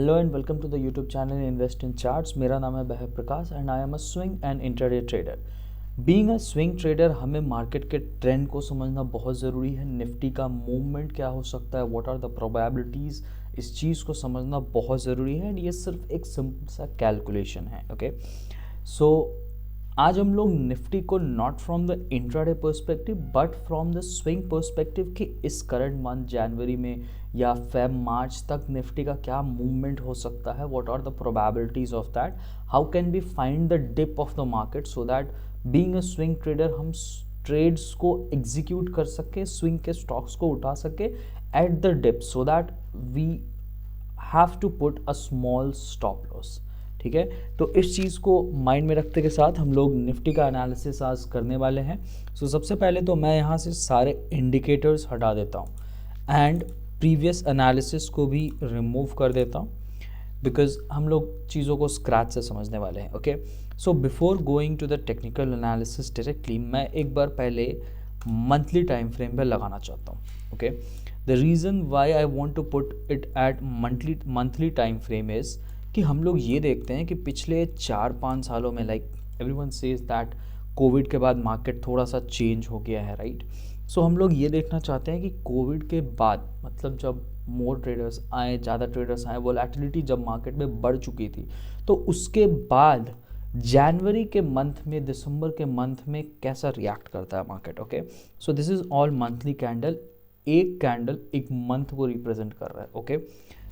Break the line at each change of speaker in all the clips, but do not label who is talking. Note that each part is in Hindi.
Hello and welcome to the YouTube channel invest in charts. मेरा नाम है Bahar Prakash and I am a swing and intraday trader. Being a swing trader हमें मार्केट के ट्रेंड को समझना बहुत ज़रूरी है। निफ्टी का मूवमेंट क्या हो सकता है, व्हाट आर द प्रोबेबिलिटीज़, इस चीज़ को समझना बहुत ज़रूरी है। एंड ये सिर्फ एक सिंपल सा कैलकुलेशन है। ओके, सो आज हम लोग निफ्टी को not from the intraday perspective but from the swing perspective कि इस करंट मंथ जनवरी में या फेब मार्च तक निफ्टी का क्या मूवमेंट हो सकता है, what are the probabilities of that, how can we find the dip of the market so that being a swing trader हम ट्रेड्स को एग्जीक्यूट कर सके, स्विंग के स्टॉक्स को उठा सके at the dip so that we have to put a small stop loss. ठीक है, तो इस चीज़ को माइंड में रखते के साथ हम लोग निफ्टी का एनालिसिस आज करने वाले हैं। सो सबसे पहले तो मैं यहाँ से सारे इंडिकेटर्स हटा देता हूँ एंड प्रीवियस एनालिसिस को भी रिमूव कर देता हूँ बिकॉज हम लोग चीज़ों को स्क्रैच से समझने वाले हैं। Okay, so before going to the technical analysis directly मैं एक बार पहले मंथली टाइम फ्रेम पे लगाना चाहता हूँ। Okay, the reason why I want to put it at monthly time frame is कि हम लोग ये देखते हैं कि पिछले 4-5 सालों में like everyone says that Covid के बाद मार्केट थोड़ा सा चेंज हो गया है, राइट। सो हम लोग ये देखना चाहते हैं कि कोविड के बाद मतलब जब मोर ट्रेडर्स आए, ज़्यादा ट्रेडर्स आए, वोलेटिलिटी जब मार्केट में बढ़ चुकी थी, तो उसके बाद जनवरी के मंथ में, दिसंबर के मंथ में कैसा रिएक्ट करता है market. Okay, so this is all monthly candle. एक कैंडल एक मंथ को रिप्रेजेंट कर रहा है। ओके,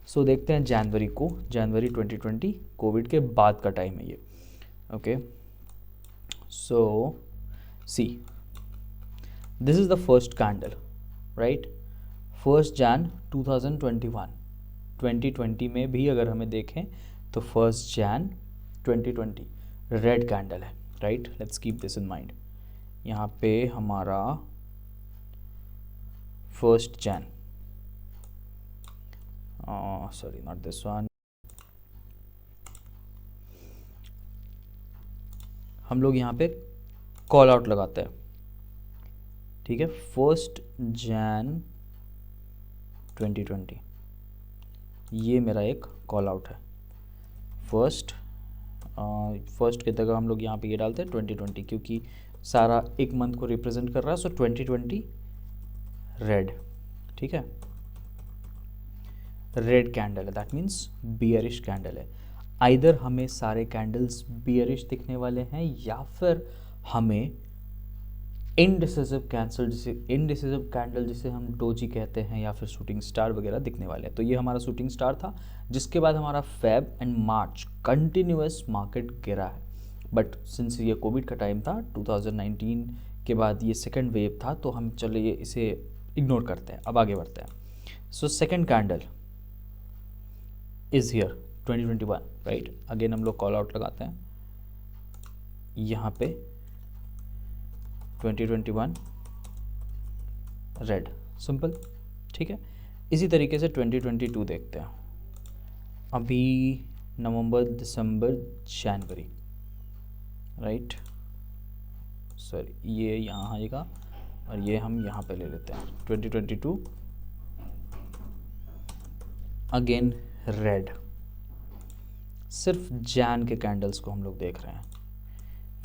सो देखते हैं जनवरी को, जनवरी 2020 कोविड के बाद का टाइम है ये। Okay, so see this is the first candle, right. 1 जन 2020 में भी अगर हमें देखें तो 1 जन 2020 रेड कैंडल है, right. Let's keep this in mind. यहाँ पे हमारा 1 जन, sorry not this one, हम लोग यहाँ पे कॉल आउट लगाते हैं। ठीक है, 1 जन 2020 ये मेरा एक कॉल आउट है। फर्स्ट की जगह हम लोग यहाँ पे ये डालते हैं 2020 क्योंकि सारा एक मंथ को रिप्रेजेंट कर रहा है। सो 2020 रेड, ठीक है, रेड कैंडल है, दैट मीन्स बियरिश कैंडल है। आइदर हमें सारे कैंडल्स बियरिश दिखने वाले हैं या फिर हमें इनडिसिसिव कैंडल जिसे हम डोजी कहते हैं या फिर शूटिंग स्टार वगैरह दिखने वाले हैं। तो ये हमारा शूटिंग स्टार था, जिसके बाद हमारा Feb and March continuous market गिरा है। बट सिंस ये कोविड का टाइम था, 2019 के बाद ये सेकेंड वेव था, तो हम चलिए इसे इग्नोर करते हैं, अब आगे बढ़ते हैं। So second candle is here 2021, right. Again हम लोग कॉल आउट लगाते हैं यहाँ पे 2021 रेड, सिंपल, ठीक है। इसी तरीके से 2022 देखते हैं। अभी नवंबर, दिसंबर, जनवरी, राइट, सॉरी ये यहाँ आएगा और ये हम यहाँ पे ले लेते हैं 2022 अगेन रेड। सिर्फ जैन के कैंडल्स को हम लोग देख रहे हैं।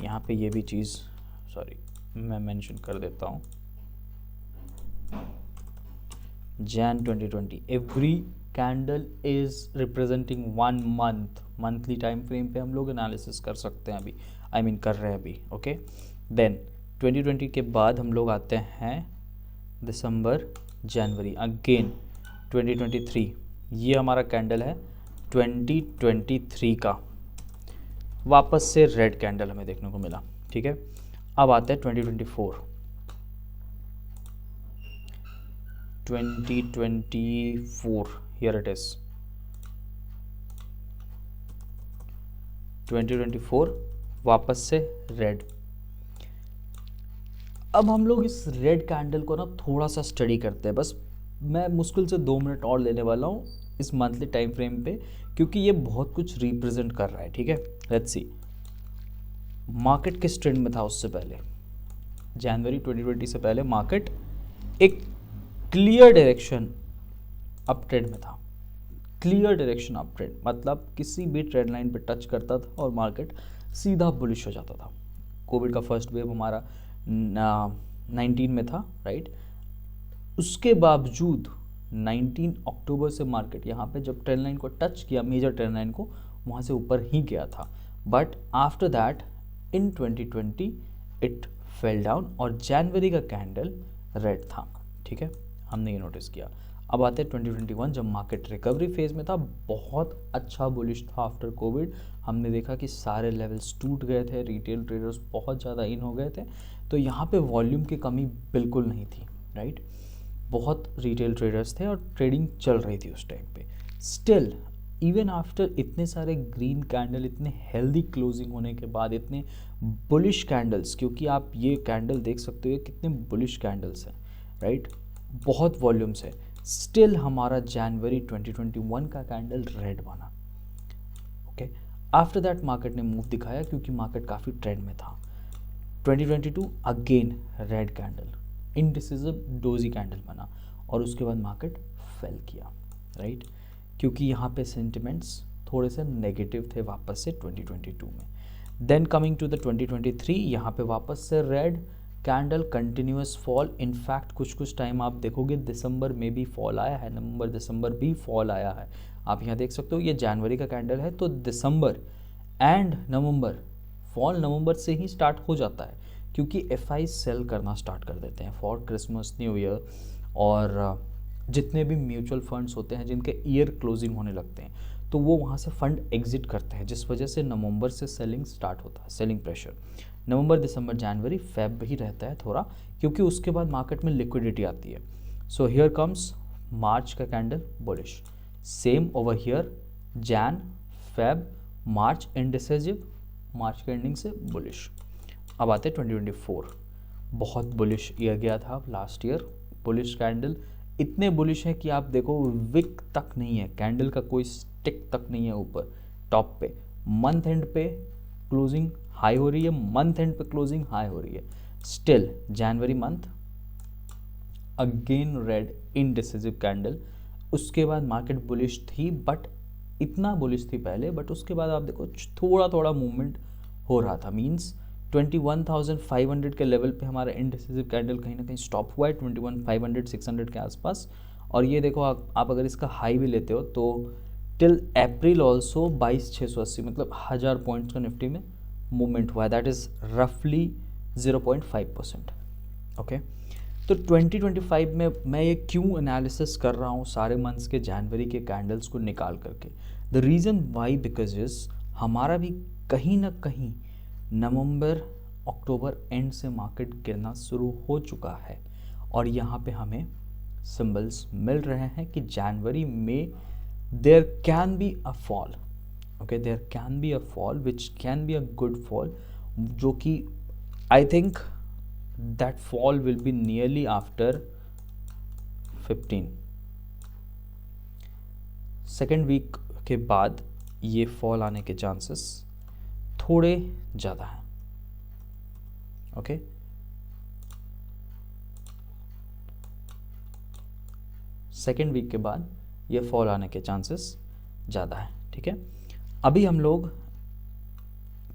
यहाँ पे ये भी चीज़, सॉरी मैं मेंशन कर देता हूँ, Jain 2020 every candle is representing 1 month. Monthly time frame पे हम लोग एनालिसिस कर सकते हैं अभी, आई मीन कर रहे हैं अभी। ओके, देन 2020 के बाद हम लोग आते हैं दिसंबर, जनवरी, अगेन 2023। ये हमारा कैंडल है 2023 का, वापस से रेड कैंडल हमें देखने को मिला। ठीक है, अब आते हैं 2024 हियर इट इज 2024 वापस से रेड। अब हम लोग इस रेड कैंडल को ना थोड़ा सा स्टडी करते हैं। बस मैं मुश्किल से 2 मिनट और लेने वाला हूँ इस मंथली टाइम फ्रेम पे, क्योंकि ये बहुत कुछ रिप्रेजेंट कर रहा है। ठीक है, लेट्स सी मार्केट किस ट्रेंड में था उससे पहले। जनवरी 2020 से पहले मार्केट एक क्लियर डायरेक्शन अप ट्रेंड में था, क्लियर डायरेक्शन अप ट्रेंड, मतलब किसी भी ट्रेंड लाइन पे टच करता था और मार्केट सीधा बुलिश हो जाता था। कोविड का फर्स्ट वेव हमारा 19 में था, राइट। उसके बावजूद 19 अक्टूबर से मार्केट यहाँ पे जब ट्रेंड लाइन को टच किया, मेजर ट्रेंड लाइन को, वहाँ से ऊपर ही गया था। But after that in 2020 it fell down और जनवरी का कैंडल रेड था, ठीक है, हमने ये नोटिस किया। अब आते हैं 2021 जब मार्केट रिकवरी फेज में था, बहुत अच्छा बुलिश था आफ्टर कोविड। हमने देखा कि सारे लेवल्स टूट गए थे, रिटेल ट्रेडर्स बहुत ज़्यादा इन हो गए थे, तो यहाँ पे वॉल्यूम की कमी बिल्कुल नहीं थी, राइट। बहुत रिटेल ट्रेडर्स थे और ट्रेडिंग चल रही थी उस टाइम पे। स्टिल इवन आफ्टर इतने सारे ग्रीन कैंडल, इतने हेल्दी क्लोजिंग होने के बाद, इतने बुलिश कैंडल्स, क्योंकि आप ये कैंडल देख सकते हो कितने बुलिश कैंडल्स हैं, राइट, बहुत वॉल्यूम्स है, स्टिल हमारा जनवरी 2021 का कैंडल रेड बना। ओके, आफ्टर दैट मार्केट ने मूव दिखाया क्योंकि मार्केट काफ़ी ट्रेंड में था। 2022 again red candle, indecisive doji candle बना और उसके बाद मार्केट फेल किया, राइट, क्योंकि यहाँ पे सेंटिमेंट्स थोड़े से नेगेटिव थे वापस से 2022 में। देन कमिंग टू द 2023, यहाँ पे वापस से red candle, continuous fall. In fact कुछ टाइम आप देखोगे दिसंबर में भी फॉल आया है, नवंबर दिसंबर भी फॉल आया है। आप यहाँ देख सकते हो ये जनवरी का कैंडल है, तो दिसंबर एंड नवंबर, फॉल नवंबर से ही स्टार्ट हो जाता है क्योंकि एफआई सेल करना स्टार्ट कर देते हैं फॉर क्रिसमस, न्यू ईयर, और जितने भी म्यूचुअल फंड्स होते हैं जिनके ईयर क्लोजिंग होने लगते हैं तो वो वहाँ से फंड एग्जिट करते हैं, जिस वजह से नवंबर से सेलिंग स्टार्ट होता है, सेलिंग प्रेशर। नवंबर दिसंबर जनवरी फेब भी रहता है थोड़ा, क्योंकि उसके बाद मार्केट में लिक्विडिटी आती है। सो हियर कम्स मार्च का candle bullish, same over here Jan Feb March indecisive, March के एंडिंग से बुलिश। अब आते 2024, बहुत बुलिश ईयर गया था लास्ट ईयर, बुलिश कैंडल, इतने बुलिश है कि आप देखो विक तक नहीं है, कैंडल का कोई स्टिक तक नहीं है ऊपर टॉप पे। मंथ एंड पे क्लोजिंग हाई हो रही है, मंथ एंड पे क्लोजिंग हाई हो रही है। Still January month again red indecisive candle. उसके बाद मार्केट बुलिश थी, बट इतना बुलिश थी पहले, बट उसके बाद आप देखो थोड़ा थोड़ा मूवमेंट हो रहा था। मींस 21,500 के लेवल पे हमारा इनडिसिसिव कैंडल कहीं ना कहीं स्टॉप हुआ है 21,500 600 के आसपास। और ये देखो आप अगर इसका हाई भी लेते हो तो टिल अप्रैल ऑल्सो 22,680, मतलब 1000 पॉइंट्स का निफ्टी में मूवमेंट हुआ है, दैट इज़ रफली 0.5%। ओके, तो 2025 में मैं ये क्यों एनालिसिस कर रहा हूँ सारे मंथ्स के जनवरी के कैंडल्स को निकाल करके। The reason why because is हमारा भी कहीं ना कहीं नवंबर अक्टूबर एंड से मार्केट गिरना शुरू हो चुका है और यहाँ पे हमें सिंबल्स मिल रहे हैं कि जनवरी में there can be a fall. Okay, there can be a fall which can be a good fall, जो कि I think that fall will be nearly after 15 second week के बाद ये फॉल आने के चांसेस थोड़े ज़्यादा हैं। ओके, सेकेंड वीक के बाद ये फॉल आने के चांसेस ज़्यादा है, ठीक है। अभी हम लोग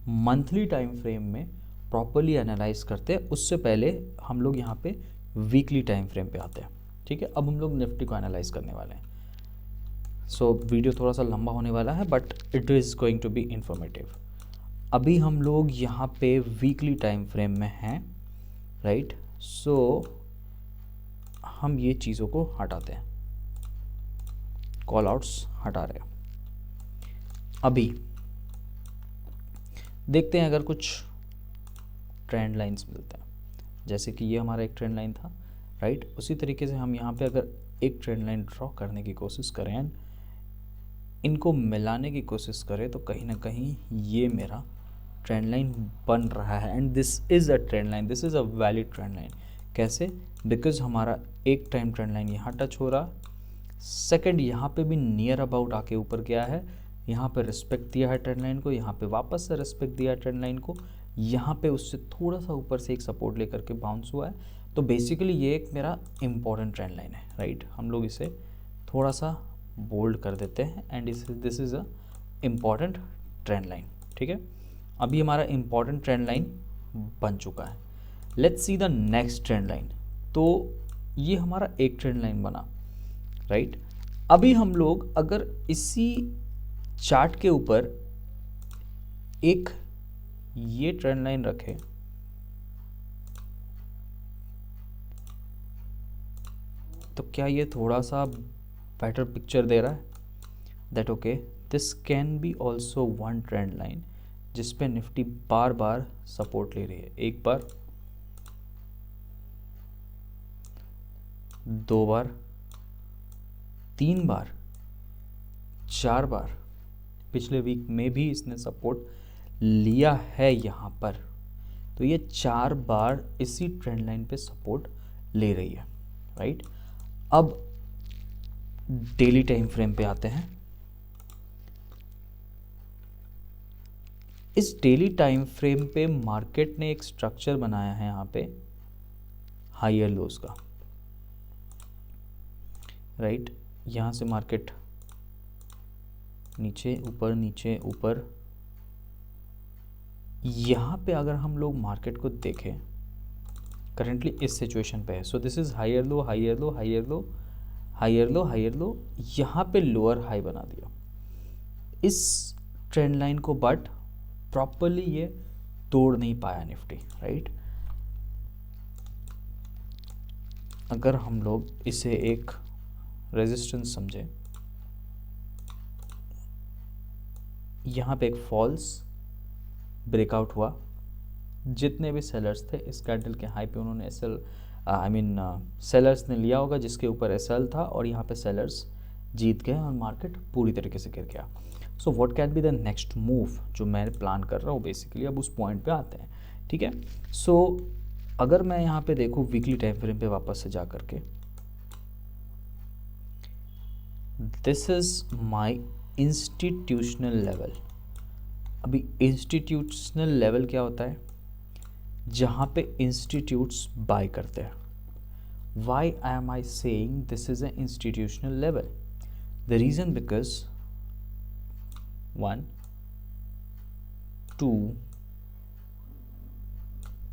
मंथली टाइम फ्रेम में प्रॉपरली एनालाइज करते हैं, उससे पहले हम लोग यहाँ पे वीकली टाइम फ्रेम पे आते हैं, ठीक है। अब हम लोग निफ्टी को एनालाइज करने वाले हैं। सो वीडियो थोड़ा सा लंबा होने वाला है but it is going to be informative. अभी हम लोग यहाँ पे वीकली टाइम फ्रेम में हैं, राइट। सो हम ये चीज़ों को हटाते हैं, कॉल आउट्स हटा रहे हैं। अभी देखते हैं अगर कुछ ट्रेंड लाइंस मिलते हैं, जैसे कि ये हमारा एक ट्रेंड लाइन था, राइट। उसी तरीके से हम यहाँ पे अगर एक ट्रेंड लाइन ड्रॉ करने की कोशिश करें, इनको मिलाने की कोशिश करें, तो कहीं ना कहीं ये मेरा ट्रेंड लाइन बन रहा है and this is a trend line, this is a valid trend line. कैसे? बिकॉज हमारा एक टाइम ट्रेंड लाइन यहाँ टच हो रहा, सेकंड यहाँ पे भी नियर अबाउट आके ऊपर गया है, यहाँ पे रिस्पेक्ट दिया है ट्रेंड लाइन को, यहाँ पे वापस से रिस्पेक्ट दिया है ट्रेंड लाइन को, यहाँ पे उससे थोड़ा सा ऊपर से एक सपोर्ट लेकर के बाउंस हुआ है। तो बेसिकली ये एक मेरा इंपॉर्टेंट ट्रेंड लाइन है, राइट। हम लोग इसे थोड़ा सा बोल्ड कर देते हैं and this is a important trend line, ठीक है। अभी हमारा इम्पॉर्टेंट ट्रेंड लाइन बन चुका है। Let's see the next trend line. तो ये हमारा एक ट्रेंड लाइन बना, राइट। अभी हम लोग अगर इसी चार्ट के ऊपर एक ये ट्रेंड लाइन रखें, तो क्या ये थोड़ा सा बेटर पिक्चर दे रहा है that okay this can be also one trend line जिस पे निफ्टी बार बार सपोर्ट ले रही है। एक बार, दो बार, तीन बार, चार बार, पिछले वीक में भी इसने सपोर्ट लिया है यहाँ पर। तो ये 4 बार इसी ट्रेंड लाइन पे सपोर्ट ले रही है, राइट। अब डेली टाइम फ्रेम पे आते हैं। इस डेली टाइम फ्रेम पे मार्केट ने एक स्ट्रक्चर बनाया है यहाँ पे हायर लोज का, राइट। यहाँ से मार्केट नीचे ऊपर नीचे ऊपर, यहाँ पे अगर हम लोग मार्केट को देखें करेंटली इस सिचुएशन पे है। So this is higher low higher low higher low higher low higher low, यहाँ पे लोअर हाई बना दिया इस ट्रेंड लाइन को, बट प्रॉपरली ये तोड़ नहीं पाया निफ्टी, राइट। अगर हम लोग इसे एक रेजिस्टेंस समझे, यहाँ पे एक फॉल्स ब्रेकआउट हुआ, जितने भी सेलर्स थे इस कैंडल के हाई पे उन्होंने सेलर्स ने लिया होगा जिसके ऊपर एसएल था, और यहाँ पे सेलर्स जीत गए और मार्केट पूरी तरीके से गिर गया। So what can be the next move जो मैं प्लान कर रहा हूँ बेसिकली, अब उस पॉइंट पे आते हैं, ठीक है। सो अगर मैं यहाँ पे देखूँ वीकली टाइम फ्रेम पे वापस से जा करके, this is my institutional level. अभी इंस्टीट्यूशनल लेवल क्या होता है? जहाँ पे इंस्टीट्यूट्स बाय करते हैं। Why am I saying this is an institutional level? The reason because 1, 2,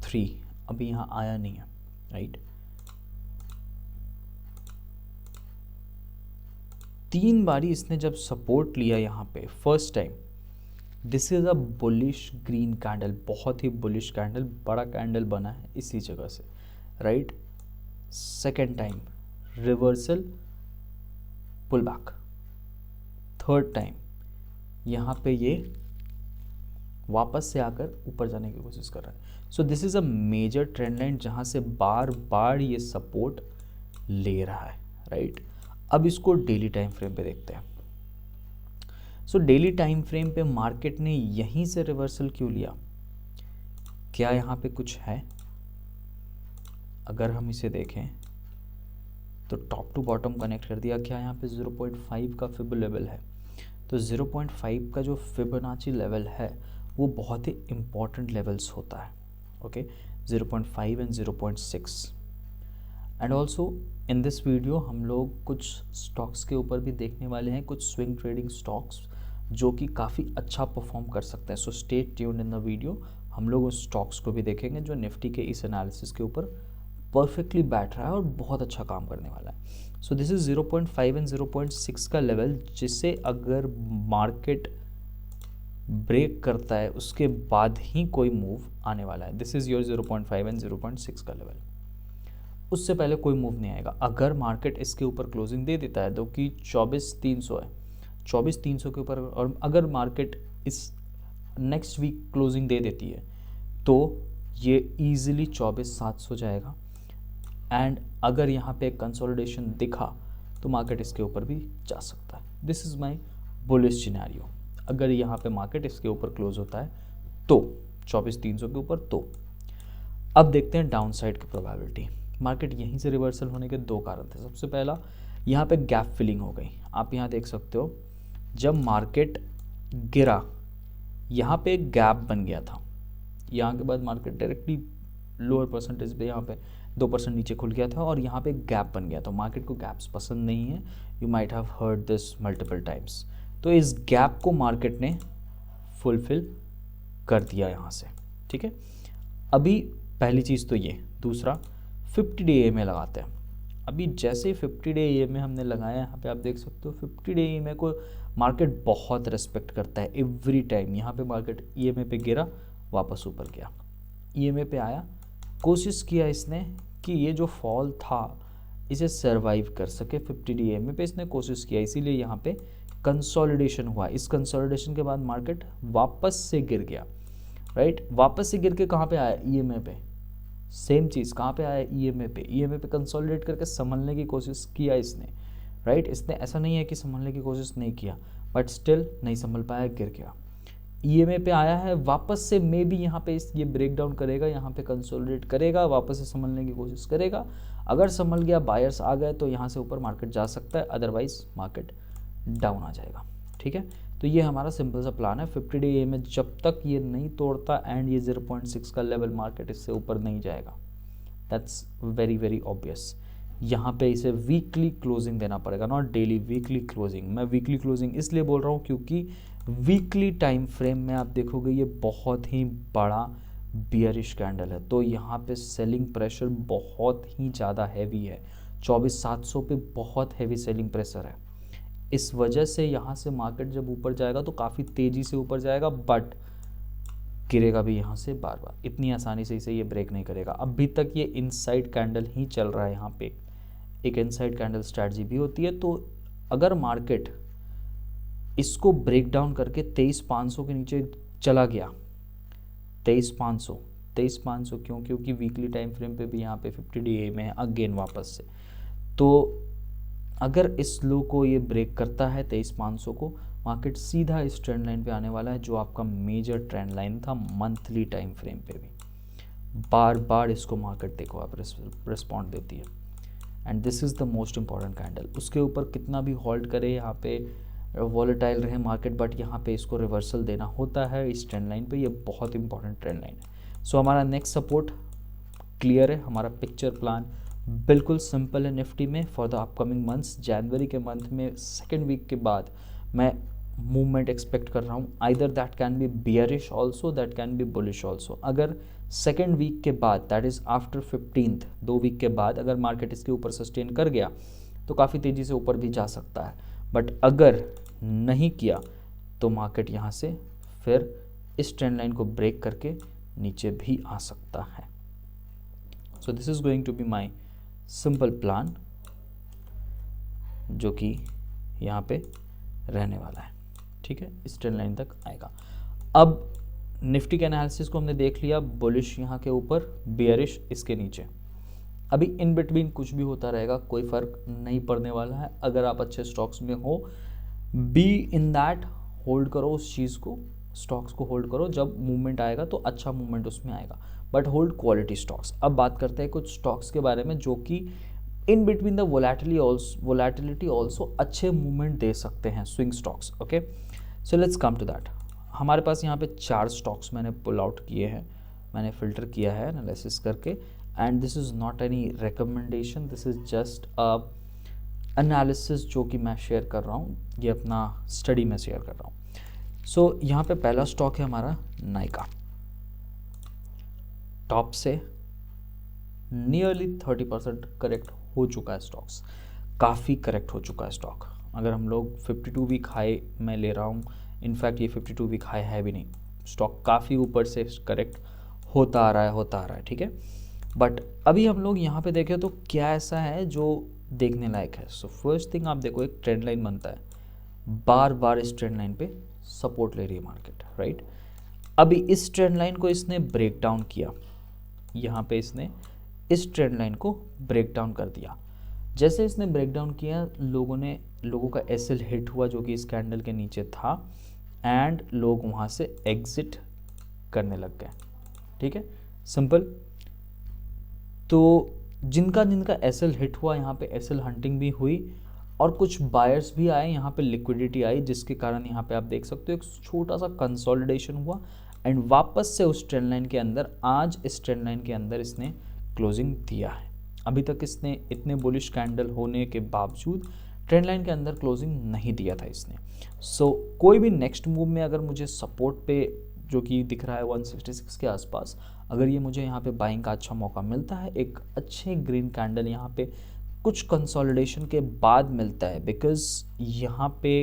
3 अभी यहाँ आया नहीं है, राइट। 3 बारी इसने जब सपोर्ट लिया यहाँ पे first time, this is a bullish green candle, बहुत ही बुलिश कैंडल, बड़ा कैंडल बना है इसी जगह से, right. Second time reversal pull back, third time यहाँ पे ये वापस से आकर ऊपर जाने की कोशिश कर रहा है। So this is a major trend line जहाँ से बार बार ये सपोर्ट ले रहा है, राइट। अब इसको डेली टाइम फ्रेम पे देखते हैं। सो डेली टाइम फ्रेम पे मार्केट ने यहीं से रिवर्सल क्यों लिया? क्या यहाँ पे कुछ है? अगर हम इसे देखें तो टॉप टू बॉटम कनेक्ट कर दिया। क्या यहाँ पे 0.5 का फिब लेवल है? तो 0.5 का जो फिबोनाची लेवल है वो बहुत ही इम्पॉर्टेंट लेवल्स होता है, okay. 0.5 and 0.6। And also in this video हम लोग कुछ स्टॉक्स के ऊपर भी देखने वाले हैं, कुछ स्विंग ट्रेडिंग स्टॉक्स जो कि काफ़ी अच्छा परफॉर्म कर सकते हैं। So stay tuned in the video. हम लोग उस स्टॉक्स को भी देखेंगे जो निफ्टी के इस एनालिसिस के ऊपर परफेक्टली बैठ रहा है और बहुत अच्छा काम करने वाला है। सो दिस इज 0.5 एंड 0.6 का लेवल, जिसे अगर मार्केट ब्रेक करता है उसके बाद ही कोई मूव आने वाला है। दिस इज योर 0.5 एंड 0.6 का लेवल, उससे पहले कोई मूव नहीं आएगा। अगर मार्केट इसके ऊपर क्लोजिंग दे देता है, जो कि 24,300 है, 24,300 के ऊपर, और अगर मार्केट इस नेक्स्ट वीक क्लोजिंग दे देती है तो ये ईजिली 24,700 जाएगा। एंड अगर यहाँ पे कंसोलिडेशन दिखा तो मार्केट इसके ऊपर भी जा सकता है। This is my bullish scenario. अगर यहाँ पे मार्केट इसके ऊपर क्लोज होता है तो 24,300 के ऊपर, तो अब देखते हैं डाउन साइड की प्रोबेबिलिटी। मार्केट यहीं से रिवर्सल होने के 2 कारण थे। सबसे पहला, यहाँ पे गैप फिलिंग हो गई। आप यहाँ देख सकते हो, जब मार्केट गिरा यहाँ पे एक गैप बन गया था। यहाँ के बाद मार्केट डायरेक्टली लोअर परसेंटेज पे यहाँ पे 2% नीचे खुल गया था और यहाँ पे गैप बन गया। तो मार्केट को गैप्स पसंद नहीं है, you might have heard this multiple times. तो इस गैप को मार्केट ने फुलफिल कर दिया यहाँ से, ठीक है। अभी पहली चीज़ तो ये, दूसरा 50 डे EMA लगाते हैं। अभी जैसे 50 डे EMA हमने लगाया, यहाँ पे आप देख सकते हो 50 डे EMA को मार्केट बहुत रेस्पेक्ट करता है एवरी टाइम। यहाँ पे मार्केट EMA पे गिरा, वापस ऊपर गया, EMA पे आया, कोशिश किया इसने कि ये जो फॉल था इसे सरवाइव कर सके। 50 डे EMA पे इसने कोशिश किया, इसीलिए यहाँ पे कंसोलिडेशन हुआ। इस कंसोलिडेशन के बाद मार्केट वापस से गिर गया, राइट। वापस से गिर के कहाँ पे आया, EMA पे। सेम चीज़ कहाँ पे आया, EMA पे। EMA पे कंसोलिडेट करके संभलने की कोशिश किया इसने, राइट। इसने ऐसा नहीं है कि संभलने की कोशिश नहीं किया, बट स्टिल नहीं संभल पाया, गिर गया। EMA पे आया है, वापस से मे बी यहाँ पे ये ब्रेक डाउन करेगा, यहाँ पे कंसोलिडेट करेगा, वापस से संभलने की कोशिश करेगा। अगर संभल गया, बायर्स आ गए तो यहाँ से ऊपर मार्केट जा सकता है, अदरवाइज मार्केट डाउन आ जाएगा, ठीक है। तो ये हमारा सिंपल सा प्लान है। 50 डे EMA जब तक ये नहीं तोड़ता एंड ये 0.6 का लेवल, मार्केट इससे ऊपर नहीं जाएगा। That's very very obvious. यहाँ पे इसे वीकली क्लोजिंग देना पड़ेगा, नॉट डेली, वीकली क्लोजिंग। मैं वीकली क्लोजिंग इसलिए बोल रहा हूँ क्योंकि वीकली टाइम फ्रेम में आप देखोगे ये बहुत ही बड़ा बियरिश कैंडल है, तो यहाँ पे सेलिंग प्रेशर बहुत ही ज़्यादा हैवी है। 24,700 पे बहुत हैवी सेलिंग प्रेशर है। इस वजह से यहाँ से मार्केट जब ऊपर जाएगा तो काफ़ी तेज़ी से ऊपर जाएगा, बट गिरेगा भी यहाँ से बार बार, इतनी आसानी से इसे ये ब्रेक नहीं करेगा। अभी तक ये इनसाइड कैंडल ही चल रहा है, यहाँ पे एक इनसाइड कैंडल स्ट्रैटेजी भी होती है। तो अगर मार्केट इसको ब्रेक डाउन करके 23,500 के नीचे चला गया, 23,500 क्यों, क्योंकि वीकली टाइम फ्रेम पे भी यहाँ पे 50 डे में है अगेन वापस से। तो अगर इस लो को ये ब्रेक करता है 23,500 को, मार्केट सीधा इस ट्रेंड लाइन पे आने वाला है, जो आपका मेजर ट्रेंड लाइन था मंथली टाइम फ्रेम पे भी। बार बार इसको मार्केट देखो आप रिस्पॉन्ड देती है, and this is the most important candle. उसके ऊपर कितना भी होल्ड करे, यहाँ पे वॉलेटाइल रहे मार्केट, बट यहाँ पे इसको रिवर्सल देना होता है इस ट्रेंड लाइन पे। ये बहुत इंपॉर्टेंट ट्रेंड लाइन है। सो हमारा नेक्स्ट सपोर्ट क्लियर है, हमारा पिक्चर प्लान बिल्कुल सिंपल है निफ्टी में फॉर द अपकमिंग मंथ्स। जनवरी के मंथ में सेकेंड वीक के बाद मैं मूवमेंट एक्सपेक्ट कर रहा हूँ। Either that can be bearish also, that can be bullish also. अगर सेकेंड वीक के बाद, that is after 15th, 2 week के बाद अगर मार्केट इसके ऊपर सस्टेन कर गया तो काफ़ी तेज़ी से ऊपर भी जा सकता है, बट अगर नहीं किया तो मार्केट यहाँ से फिर इस ट्रेंड लाइन को ब्रेक करके नीचे भी आ सकता है। So this is going to be my simple plan, जो कि यहाँ पे रहने वाला है, ठीक है। इस ट्रेंड लाइन तक आएगा। अब निफ्टी के एनालिसिस को हमने देख लिया, बुलिश यहाँ के ऊपर, बियरिश इसके नीचे। अभी इन बिटवीन कुछ भी होता रहेगा, कोई फ़र्क नहीं पड़ने वाला है। अगर आप अच्छे स्टॉक्स में हो, बी इन दैट, होल्ड करो उस चीज़ को, स्टॉक्स को होल्ड करो। जब मूवमेंट आएगा तो अच्छा मूवमेंट उसमें आएगा, बट होल्ड क्वालिटी स्टॉक्स। अब बात करते हैं कुछ स्टॉक्स के बारे में जो कि in between the volatility also अच्छे मूवमेंट दे सकते हैं, swing stocks. Okay, so let's come to that. हमारे पास यहाँ पे 4 स्टॉक्स मैंने पुल आउट किए हैं, मैंने फिल्टर किया है एनालिसिस करके, and this is not any recommendation, this is just a analysis जो कि मैं शेयर कर रहा हूँ, ये अपना स्टडी में शेयर कर रहा हूँ। सो यहाँ पे पहला स्टॉक है हमारा नाइका। टॉप से नियरली 30% करेक्ट हो चुका है स्टॉक्स, काफ़ी करेक्ट हो चुका है स्टॉक। अगर हम लोग 52 वीक हाई मैं ले रहा हूँ, इनफैक्ट ये 52 वीक हाई है भी नहीं, स्टॉक काफ़ी ऊपर से करेक्ट होता आ रहा है, ठीक है। बट अभी हम लोग यहाँ पे देखें तो क्या ऐसा है जो देखने लायक है। सो फर्स्ट थिंग आप देखो, एक ट्रेंड लाइन बनता है, बार बार इस ट्रेंड लाइन पे सपोर्ट ले रही है मार्केट, राइट। अभी इस ट्रेंड लाइन को इसने ब्रेक डाउन किया, यहाँ पे इसने इस ट्रेंड लाइन को ब्रेक डाउन कर दिया। जैसे इसने ब्रेक डाउन किया, लोगों का एसएल हिट हुआ जो कि इस कैंडल के नीचे था, एंड लोग वहाँ से एग्जिट करने लग गए, ठीक है, सिंपल। तो जिनका एसएल हिट हुआ, यहाँ पे एसएल हंटिंग भी हुई और कुछ बायर्स भी आए, यहाँ पे लिक्विडिटी आई, जिसके कारण यहाँ पे आप देख सकते हो एक छोटा सा कंसोलिडेशन हुआ एंड वापस से उस ट्रेंड लाइन के अंदर, आज इस ट्रेंड लाइन के अंदर इसने क्लोजिंग दिया है। अभी तक इसने इतने बुलिश कैंडल होने के बावजूद ट्रेंड लाइन के अंदर क्लोजिंग नहीं दिया था इसने। सो कोई भी नेक्स्ट मूव में अगर मुझे सपोर्ट पे जो कि दिख रहा है 166 के आसपास, अगर ये मुझे यहाँ पे बाइंग का अच्छा मौका मिलता है, एक अच्छे ग्रीन कैंडल यहाँ पे कुछ कंसोलिडेशन के बाद मिलता है, बिकॉज यहाँ पे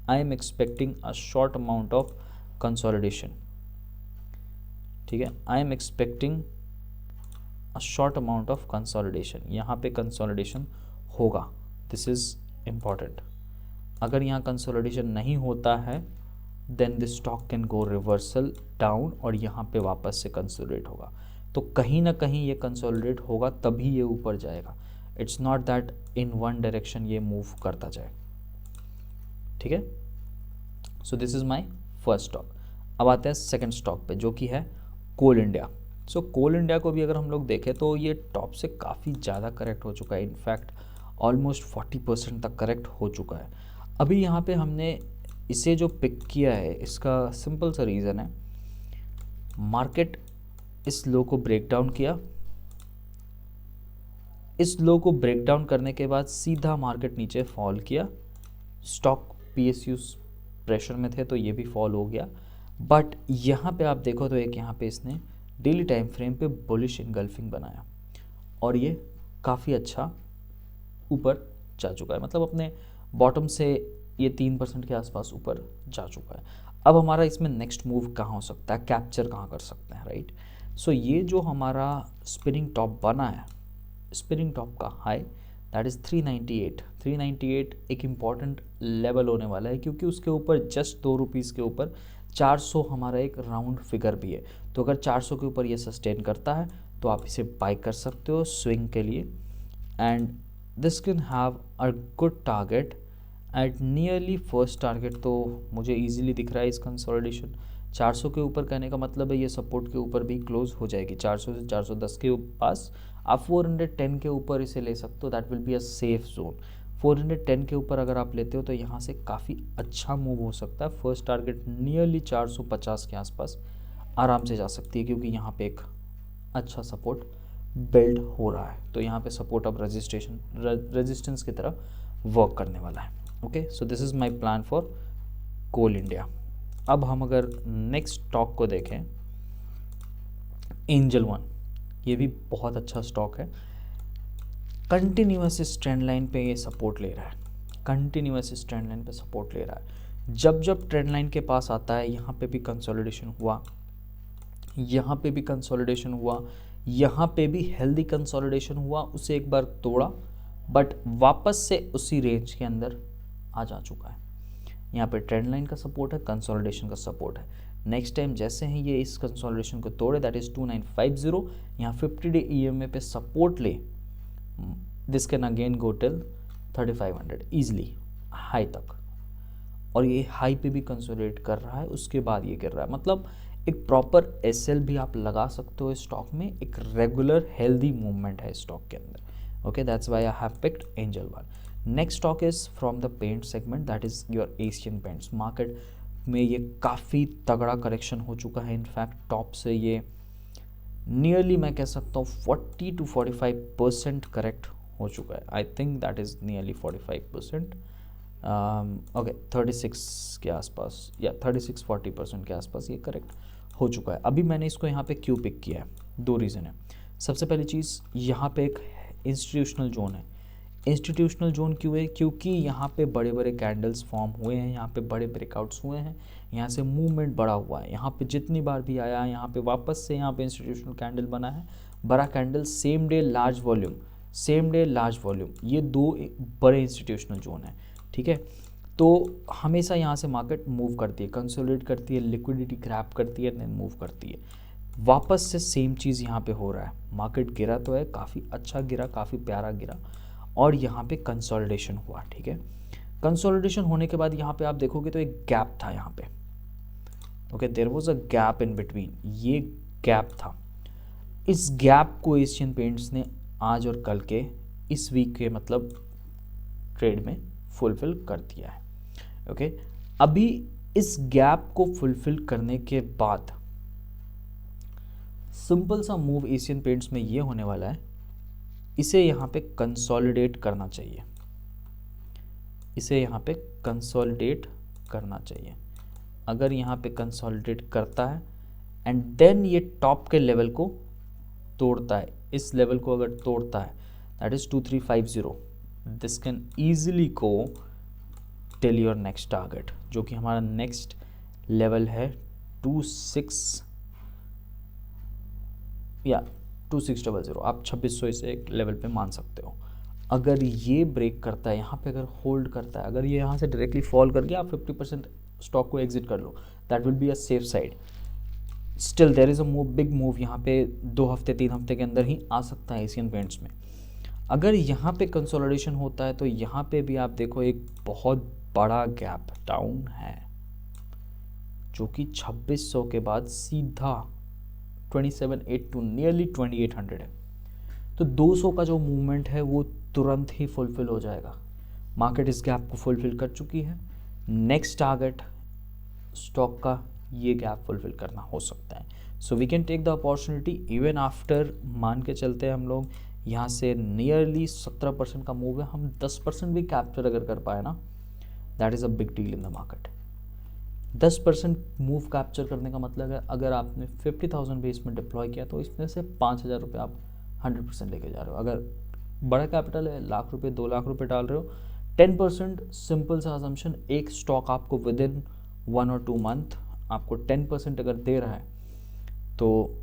I am expecting a short amount of consolidation. ठीक है, I am expecting a short amount of consolidation, यहाँ पे कंसोलिडेशन होगा, दिस इज इम्पॉर्टेंट। अगर यहाँ कंसोलिडेशन नहीं होता है then this stock can go reversal down और यहाँ पे वापस से कंसोलिडेट होगा। तो कहीं ना कहीं ये कंसोलिडेट होगा तभी ये ऊपर जाएगा। It's not that in one direction ये मूव करता जाए। ठीक है, so this is my first stock. अब आते हैं सेकंड स्टॉक पे जो कि है कोल इंडिया। सो कोल इंडिया को भी अगर हम लोग देखें तो ये टॉप से काफ़ी ज़्यादा करेक्ट हो चुका है, इनफैक्ट ऑलमोस्ट 40% तक करेक्ट हो चुका है। अभी यहाँ पे हमने इसे जो पिक किया है इसका सिंपल सा रीज़न है, मार्केट इस लो को ब्रेक डाउन किया, इस लो को ब्रेक डाउन करने के बाद सीधा मार्केट नीचे फॉल किया, स्टॉक PSUs प्रेशर में थे तो ये भी फॉल हो गया। बट यहाँ पे आप देखो तो एक यहाँ पे इसने डेली टाइम फ्रेम पे बुलिश इनगल्फिंग बनाया और ये काफ़ी अच्छा ऊपर जा चुका है, मतलब अपने बॉटम से ये 3% के आसपास ऊपर जा चुका है। अब हमारा इसमें नेक्स्ट मूव कहाँ हो सकता है, कैप्चर कहाँ कर सकते हैं, राइट। सो ये जो हमारा स्पिनिंग टॉप बना है, स्पिनिंग टॉप का हाई दैट इज़ 398 एक इम्पॉर्टेंट लेवल होने वाला है, क्योंकि उसके ऊपर जस्ट 2 रुपीज़ के ऊपर 400 हमारा एक राउंड फिगर भी है। तो अगर 400 के ऊपर ये सस्टेन करता है तो आप इसे बाय कर सकते हो स्विंग के लिए, and this can have a good target at nearly first target. तो मुझे इजीली दिख रहा है इस कंसोलिडेशन 400 के ऊपर कहने का मतलब है ये सपोर्ट के ऊपर भी क्लोज हो जाएगी। 400 से 410 के पास आप 410 के ऊपर इसे ले सकते हो, that will be a safe zone. 410 के ऊपर अगर आप लेते हो तो यहाँ से काफ़ी अच्छा मूव हो सकता है। फर्स्ट टारगेट नियरली 450 के आसपास आराम से जा सकती है, क्योंकि यहाँ पे एक अच्छा सपोर्ट बिल्ड हो रहा है। तो यहाँ पे सपोर्ट अब रेजिस्टेंस की तरह वर्क करने वाला है। Okay, so this is my plan for Coal India. अब हम अगर नेक्स्ट स्टॉक को देखें, एंजल वन, ये भी बहुत अच्छा स्टॉक है। कंटिन्यूअस इस ट्रेंड लाइन पे ये सपोर्ट ले रहा है, कंटिन्यूअस इस ट्रेंड लाइन पे सपोर्ट ले रहा है। जब जब ट्रेंड लाइन के पास आता है यहाँ पे भी कंसोलिडेशन हुआ, यहाँ पे भी कंसोलिडेशन हुआ, यहाँ पे भी हेल्दी कंसोलिडेशन हुआ, उसे एक बार तोड़ा बट वापस से उसी रेंज के अंदर आ जा चुका है। यहाँ पे ट्रेंड लाइन का सपोर्ट है, कंसोलिडेशन का सपोर्ट है। नेक्स्ट टाइम जैसे ही ये इस कंसोलिडेशन को तोड़े दैट इज 2950, यहाँ 50 डे EMA पे सपोर्ट ले, this can again go till 3500 easily high तक, और ये हाई पे भी कंसोलिडेट कर रहा है, उसके बाद ये गिर रहा है। मतलब एक प्रॉपर SL भी आप लगा सकते हो इस स्टॉक में, एक रेगुलर हेल्दी मूवमेंट है स्टॉक के अंदर। Okay, that's why I have picked Angel One. Next stock is from the paint segment, that is your Asian Paints. Market में ये काफ़ी तगड़ा करेक्शन हो चुका है, इनफैक्ट टॉप से ये नियरली मैं कह सकता हूँ 40 to 45% करेक्ट हो चुका है। आई think that is nearly 45%, okay 36 के आसपास या 36-40% के आसपास ये करेक्ट हो चुका है। अभी मैंने इसको यहाँ पे क्यों पिक किया है, 2 रीज़न है। सबसे पहली चीज़, यहाँ पे एक इंस्टीट्यूशनल जोन है। इंस्टीट्यूशनल जोन क्यों है, क्योंकि यहाँ पे बड़े बड़े कैंडल्स फॉर्म हुए हैं, यहाँ पे बड़े ब्रेकआउट्स हुए हैं, यहाँ से मूवमेंट बड़ा हुआ है। यहाँ पे जितनी बार भी आया है यहाँ पे वापस से यहाँ पे इंस्टीट्यूशनल कैंडल बना है, बड़ा candle, same day large volume, same day large volume, ये 2 बड़े इंस्टीट्यूशनल जोन है। ठीक है, तो हमेशा यहाँ से मार्केट मूव करती है, कंसोलिडेट करती है, लिक्विडिटी ग्रैब करती है, देन मूव करती है। वापस से सेम चीज़ यहाँ पे हो रहा है। मार्केट गिरा तो है, काफ़ी अच्छा गिरा, काफ़ी प्यारा गिरा, और यहाँ पे कंसोलिडेशन हुआ। ठीक है, कंसोलिडेशन होने के बाद यहाँ पे आप देखोगे तो एक गैप था यहाँ पे। Okay, there was a gap in between, ये गैप था। इस गैप को एशियन पेंट्स ने आज और कल के इस वीक के मतलब ट्रेड में फुलफिल कर दिया है। ओके, अभी इस गैप को फुलफिल करने के बाद सिंपल सा मूव एशियन पेंट्स में ये होने वाला है, इसे यहाँ पे कंसोलिडेट करना चाहिए, इसे यहाँ पे कंसोलिडेट करना चाहिए। अगर यहाँ पे कंसोलिडेट करता है एंड देन ये टॉप के लेवल को तोड़ता है, इस लेवल को अगर तोड़ता है that is 2350, this can easily go till your next target, जो कि हमारा नेक्स्ट लेवल है 2600। आप 2600 इसे एक लेवल पे मान सकते हो। अगर ये ब्रेक करता है यहाँ पे, अगर होल्ड करता है, अगर ये यहाँ से डायरेक्टली फॉल करके आप 50% स्टॉक को एग्जिट कर लो, that will be a safe side. Still there is a big move यहाँ पे 2 हफ्ते 3 हफ्ते के अंदर ही आ सकता है एशियन पेंट्स में। अगर यहाँ पे कंसोलिडेशन होता है तो यहाँ पे भी आप देखो एक बहुत बड़ा गैप डाउन है, जो कि 2600 के बाद सीधा 2782 नियरली 2800 है। तो 200 का जो मूवमेंट है वो तुरंत ही फुलफिल हो जाएगा। मार्केट इस गैप को फुलफिल कर चुकी है। नेक्स्ट टारगेट स्टॉक का ये गैप फुलफिल करना हो सकता है। So we can take the opportunity even after, मान के चलते हैं हम लोग यहाँ से नियरली 17% का मूव है, हम 10% भी कैप्चर अगर कर पाए ना, that is a big deal in the market. 10% move capture करने का मतलब है अगर आपने 50,000 भी इसमें डिप्लॉय किया तो इसमें से 5,000 रुपये आप 100% लेके जा रहे हो। अगर बड़ा कैपिटल है, लाख रुपए 2 लाख रुपए डाल रहे हो, 10% सिंपल सा असम्पशन, एक स्टॉक आपको विद इन 1 और 2 मंथ आपको 10% अगर दे रहा है तो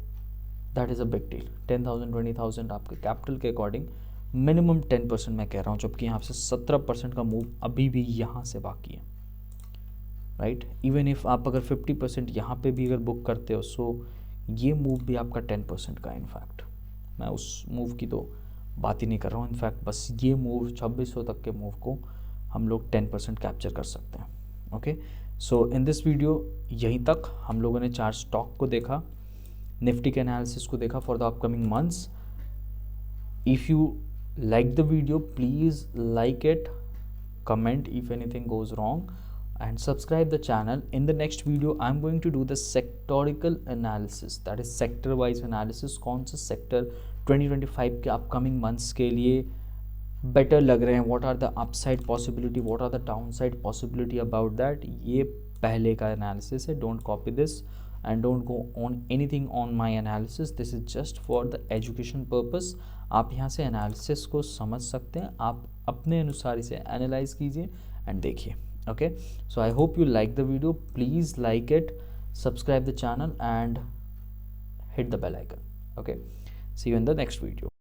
that is a big deal. 10,000 20,000 आपके कैपिटल के अकॉर्डिंग मिनिमम 10% मैं कह रहा हूँ, जबकि यहाँ से 17% का मूव अभी भी यहाँ से बाकी है, राइट। इवन इफ आप अगर 50% यहाँ पे भी अगर बुक करते हो, सो ये मूव भी आपका 10% का। इनफैक्ट मैं उस मूव की तो बात ही नहीं कर रहा हूँ, इनफैक्ट बस ये मूव 2600 तक के मूव को हम लोग 10% कैप्चर कर सकते हैं। Okay, so in this video यहीं तक हम लोगों ने 4 स्टॉक को देखा, निफ्टी के एनालिसिस को देखा for the upcoming months. If you like the video, please like it, comment if anything goes wrong, and subscribe the channel. In the next video I'm going to do the sectorial analysis, that is sector wise analysis, कौन से sector 2025 के upcoming months के लिए better लग रहे हैं, what are the upside possibility, what are the downside possibility about that। ये पहले का analysis है, don't copy this and don't go on anything on my analysis, this is just for the education purpose। आप यहाँ से एनालिसिस को समझ सकते हैं, आप अपने अनुसार इसे एनालाइज कीजिए एंड देखिए। Okay, so I hope you like the video, please like it, subscribe the channel and hit the bell icon. Okay, see you in the next video.